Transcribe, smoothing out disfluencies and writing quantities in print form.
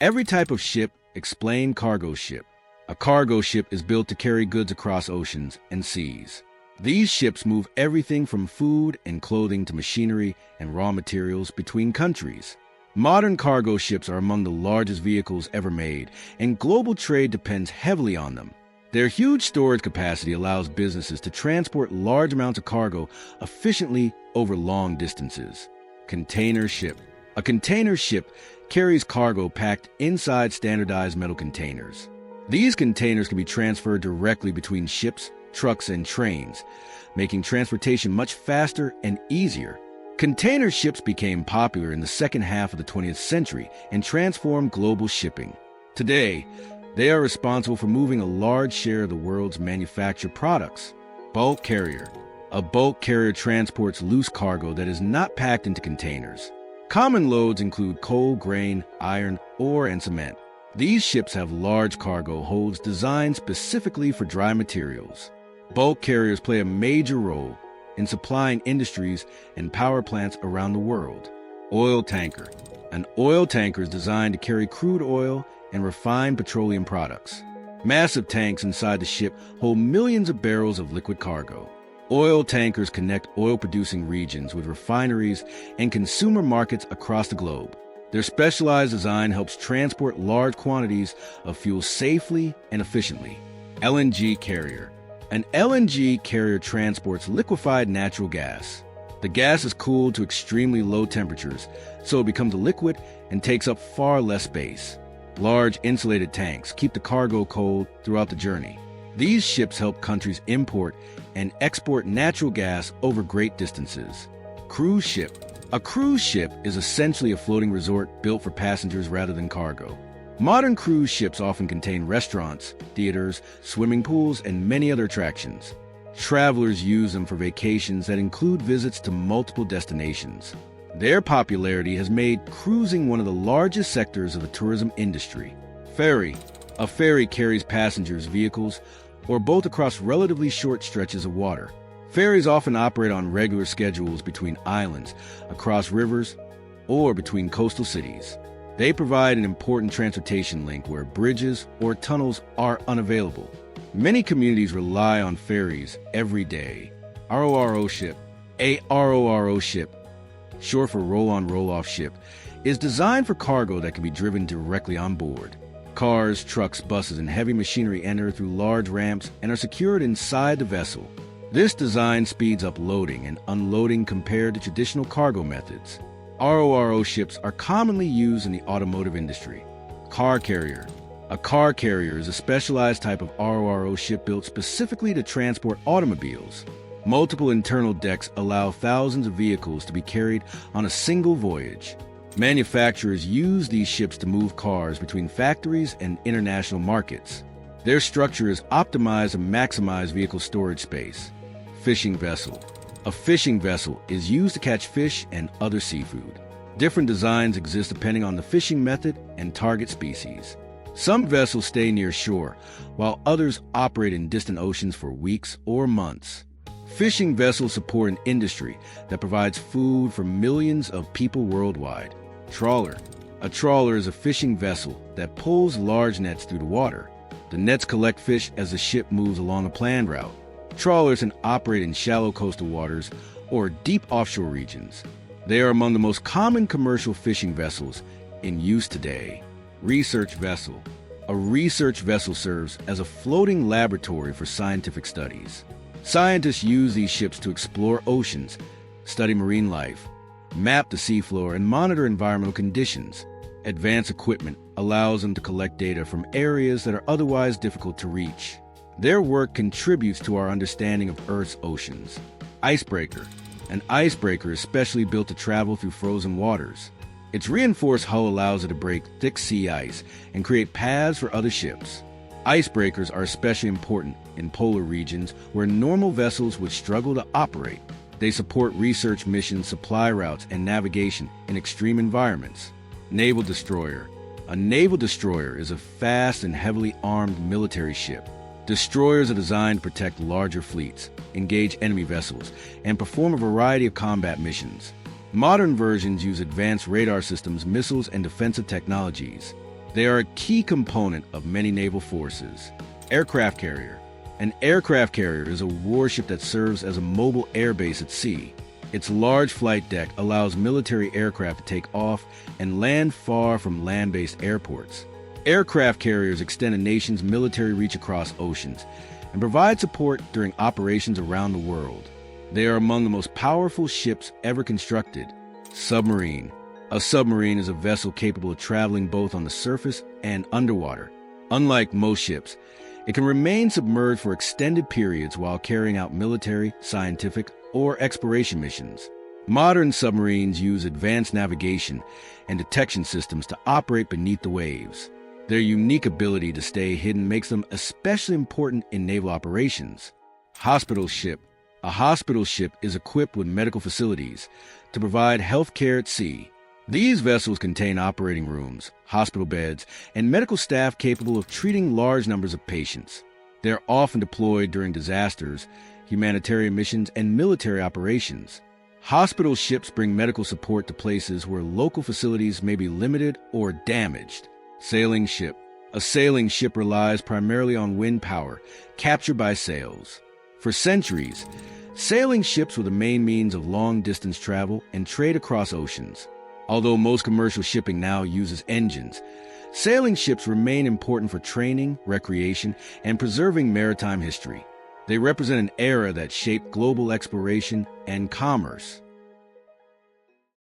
Every type of ship. Explain cargo ship. A cargo ship is built to carry goods across oceans and seas. These ships move everything from food and clothing to machinery and raw materials between countries. Modern cargo ships are among the largest vehicles ever made, and global trade depends heavily on them. Their huge storage capacity allows businesses to transport large amounts of cargo efficiently over long distances. Container ship. A container ship carries cargo packed inside standardized metal containers. These containers can be transferred directly between ships, trucks, and trains, making transportation much faster and easier. Container ships became popular in the second half of the 20th century and transformed global shipping. Today, they are responsible for moving a large share of the world's manufactured products. Bulk carrier. A bulk carrier transports loose cargo that is not packed into containers. Common loads include coal, grain, iron, ore, and cement. These ships have large cargo holds designed specifically for dry materials. Bulk carriers play a major role in supplying industries and power plants around the world. Oil tanker. An oil tanker is designed to carry crude oil and refined petroleum products. Massive tanks inside the ship hold millions of barrels of liquid cargo. Oil tankers connect oil-producing regions with refineries and consumer markets across the globe. Their specialized design helps transport large quantities of fuel safely and efficiently. LNG carrier. An LNG carrier transports liquefied natural gas. The gas is cooled to extremely low temperatures, so it becomes a liquid and takes up far less space. Large insulated tanks keep the cargo cold throughout the journey. These ships help countries import and export natural gas over great distances. Cruise ship. A cruise ship is essentially a floating resort built for passengers rather than cargo. Modern cruise ships often contain restaurants, theaters, swimming pools, and many other attractions. Travelers use them for vacations that include visits to multiple destinations. Their popularity has made cruising one of the largest sectors of the tourism industry. Ferry. A ferry carries passengers, vehicles, or both across relatively short stretches of water. Ferries often operate on regular schedules between islands, across rivers, or between coastal cities. They provide an important transportation link where bridges or tunnels are unavailable. Many communities rely on ferries every day. RORO ship. A RORO ship, short for roll-on roll-off ship, is designed for cargo that can be driven directly on board. Cars, trucks, buses, and heavy machinery enter through large ramps and are secured inside the vessel. This design speeds up loading and unloading compared to traditional cargo methods. RORO ships are commonly used in the automotive industry. Car carrier. A car carrier is a specialized type of RORO ship built specifically to transport automobiles. Multiple internal decks allow thousands of vehicles to be carried on a single voyage. Manufacturers use these ships to move cars between factories and international markets. Their structure is optimized to maximize vehicle storage space. Fishing vessel. A fishing vessel is used to catch fish and other seafood. Different designs exist depending on the fishing method and target species. Some vessels stay near shore, while others operate in distant oceans for weeks or months. Fishing vessels support an industry that provides food for millions of people worldwide. Trawler. A trawler is a fishing vessel that pulls large nets through the water. The nets collect fish as the ship moves along a planned route. Trawlers can operate in shallow coastal waters or deep offshore regions. They are among the most common commercial fishing vessels in use today. Research vessel. A research vessel serves as a floating laboratory for scientific studies. Scientists use these ships to explore oceans, study marine life, map the seafloor, and monitor environmental conditions. Advanced equipment allows them to collect data from areas that are otherwise difficult to reach. Their work contributes to our understanding of Earth's oceans. Icebreaker. An icebreaker is specially built to travel through frozen waters. Its reinforced hull allows it to break thick sea ice and create paths for other ships. Icebreakers are especially important in polar regions where normal vessels would struggle to operate. They support research missions, supply routes, and navigation in extreme environments. Naval destroyer. A naval destroyer is a fast and heavily armed military ship. Destroyers are designed to protect larger fleets, engage enemy vessels, and perform a variety of combat missions. Modern versions use advanced radar systems, missiles, and defensive technologies. They are a key component of many naval forces. Aircraft carrier. An aircraft carrier is a warship that serves as a mobile airbase at sea. Its large flight deck allows military aircraft to take off and land far from land-based airports. Aircraft carriers extend a nation's military reach across oceans and provide support during operations around the world. They are among the most powerful ships ever constructed. Submarine. A submarine is a vessel capable of traveling both on the surface and underwater. Unlike most ships, it can remain submerged for extended periods while carrying out military, scientific, or exploration missions. Modern submarines use advanced navigation and detection systems to operate beneath the waves. Their unique ability to stay hidden makes them especially important in naval operations. Hospital ship. A hospital ship is equipped with medical facilities to provide health care at sea. These vessels contain operating rooms, hospital beds, and medical staff capable of treating large numbers of patients. They are often deployed during disasters, humanitarian missions, and military operations. Hospital ships bring medical support to places where local facilities may be limited or damaged. Sailing ship. A sailing ship relies primarily on wind power, captured by sails. For centuries, sailing ships were the main means of long-distance travel and trade across oceans. Although most commercial shipping now uses engines, sailing ships remain important for training, recreation, and preserving maritime history. They represent an era that shaped global exploration and commerce.